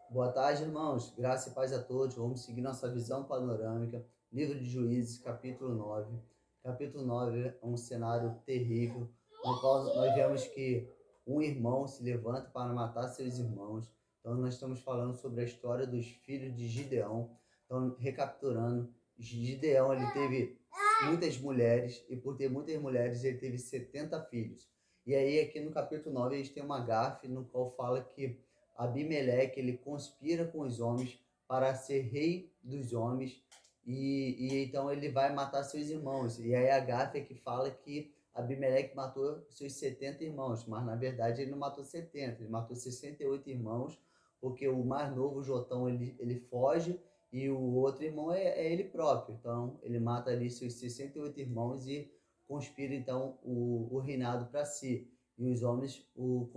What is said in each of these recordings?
Boa tarde, irmãos. Graça e paz a todos. Vamos seguir nossa visão panorâmica. Livro de Juízes, capítulo 9. Capítulo 9 é um cenário terrível, no qual nós vemos que um irmão se levanta para matar seus irmãos. Então, nós estamos falando sobre a história dos filhos de Gideão. Então, recapitulando, Gideão ele teve muitas mulheres, e por ter muitas mulheres, ele teve 70 filhos. E aí, aqui no capítulo 9, a gente tem uma gafe no qual fala que Abimeleque ele conspira com os homens para ser rei dos homens e então ele vai matar seus irmãos. E aí a Gafe é que fala que Abimeleque matou seus 70 irmãos, mas na verdade ele não matou 70, ele matou 68 irmãos, porque o mais novo, Jotão, ele foge e o outro irmão é ele próprio. Então ele mata ali seus 68 irmãos e conspira então o reinado para si. E os homens o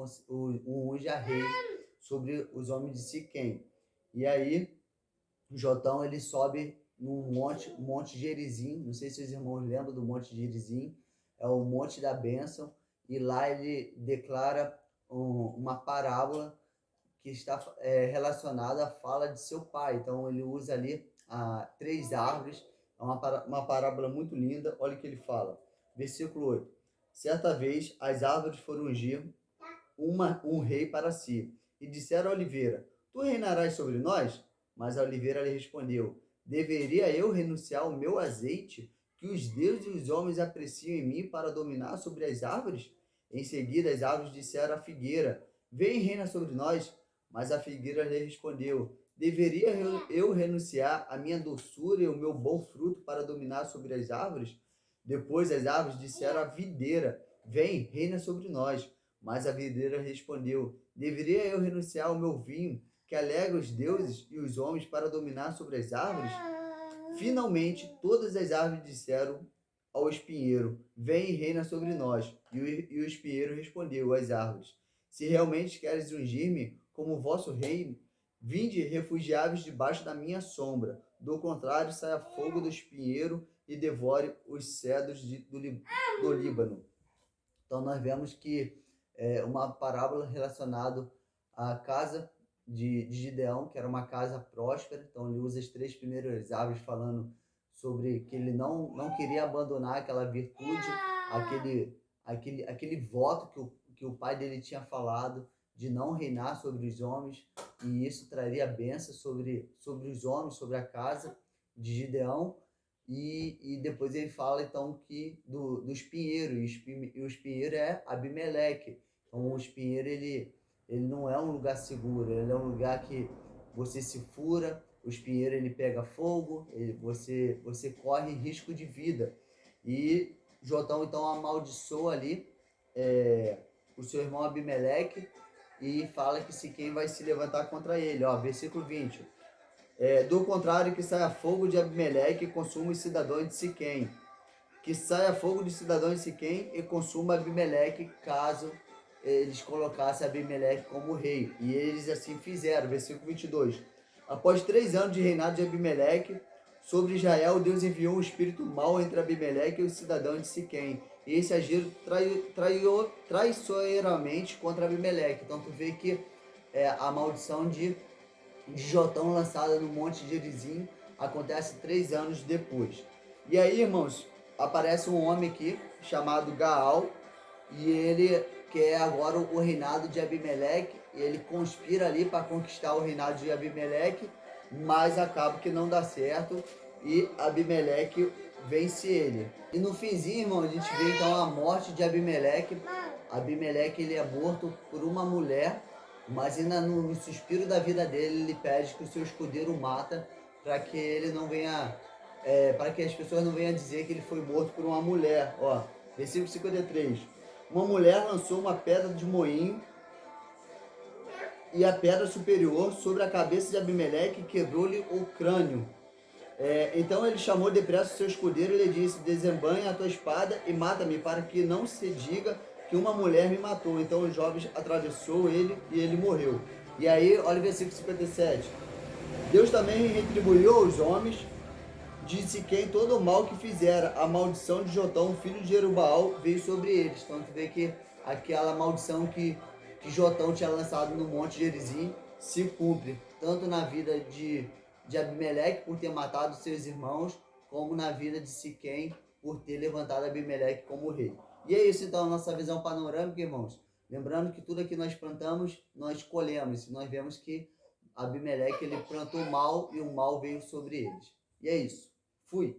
unge a rei sobre os homens de Siquém. E aí, Jotão ele sobe num monte Gerizim, não sei se os irmãos lembram do monte Gerizim, é o monte da bênção, e lá ele declara uma parábola que está relacionada à fala de seu pai. Então ele usa ali três árvores, é uma parábola muito linda. Olha o que ele fala, versículo 8. Certa vez as árvores foram ungir um rei para si. E disseram a oliveira: Tu reinarás sobre nós? Mas a oliveira lhe respondeu: Deveria eu renunciar ao meu azeite, que os deuses e os homens apreciam em mim, para dominar sobre as árvores? Em seguida as árvores disseram à figueira: Vem e reina sobre nós. Mas a figueira lhe respondeu: Deveria eu renunciar à minha doçura e ao meu bom fruto para dominar sobre as árvores? Depois as árvores disseram à videira: Vem, reina sobre nós. Mas a videira respondeu: Deveria eu renunciar ao meu vinho, que alegra os deuses e os homens, para dominar sobre as árvores? Finalmente, todas as árvores disseram ao espinheiro: Vem e reina sobre nós. E o espinheiro respondeu às árvores: Se realmente queres ungir-me como vosso rei, vinde refugiáveis debaixo da minha sombra. Do contrário, saia fogo do espinheiro e devore os cedros do Líbano. Então, nós vemos que uma parábola relacionada à casa de Gideão, que era uma casa próspera. Então, ele usa as três primeiras árvores falando sobre que ele não queria abandonar aquela virtude, aquele voto que o pai dele tinha falado de não reinar sobre os homens, e isso traria bênção sobre os homens, sobre a casa de Gideão. E depois ele fala então que do espinheiro, e o espinheiro é Abimeleque. Então o espinheiro ele não é um lugar seguro, ele é um lugar que você se fura, o espinheiro ele pega fogo, você corre risco de vida. E Jotão então amaldiçoa ali o seu irmão Abimeleque e fala que Siquém vai se levantar contra ele. Ó, versículo 20. Do contrário, que saia fogo de Abimeleque e consuma os cidadãos de Siquém. Que saia fogo de cidadãos de Siquém e consuma Abimeleque, caso eles colocassem Abimeleque como rei. E eles assim fizeram. Versículo 22. Após 3 anos de reinado de Abimeleque sobre Israel, Deus enviou um espírito mau entre Abimeleque e os cidadãos de Siquém. E esse agiram traiçoeiramente contra Abimeleque. Então tu vê que a maldição de Jotão lançada no Monte Gerizim acontece 3 anos depois. E aí, irmãos, aparece um homem aqui chamado Gaal, e ele quer agora o reinado de Abimeleque. Ele conspira ali para conquistar o reinado de Abimeleque, mas acaba que não dá certo e Abimeleque vence ele. E no finzinho, irmão, a gente vê então a morte de Abimeleque. Abimeleque ele é morto por uma mulher, mas ainda no suspiro da vida dele, ele pede que o seu escudeiro o mata, para que ele não venha, para que as pessoas não venham dizer que ele foi morto por uma mulher. Ó, versículo 53. Uma mulher lançou uma pedra de moinho e a pedra superior sobre a cabeça de Abimeleque, quebrou-lhe o crânio. Então ele chamou depressa o seu escudeiro e lhe disse: Desembanha a tua espada e mata-me, para que não se diga que uma mulher me matou. Então o jovem atravessou ele e ele morreu. E aí, olha o versículo 57. Deus também retribuiu aos homens de Siquém todo o mal que fizera. A maldição de Jotão, filho de Jerubaal, veio sobre eles. Então tu vê que aquela maldição que Jotão tinha lançado no monte Gerizim se cumpre. tanto na vida de Abimeleque por ter matado seus irmãos, como na vida de Siquém por ter levantado Abimeleque como rei. E é isso então a nossa visão panorâmica, irmãos. Lembrando que tudo que nós plantamos, nós colhemos. Nós vemos que Abimeleque ele plantou mal e o mal veio sobre eles. E é isso. Fui.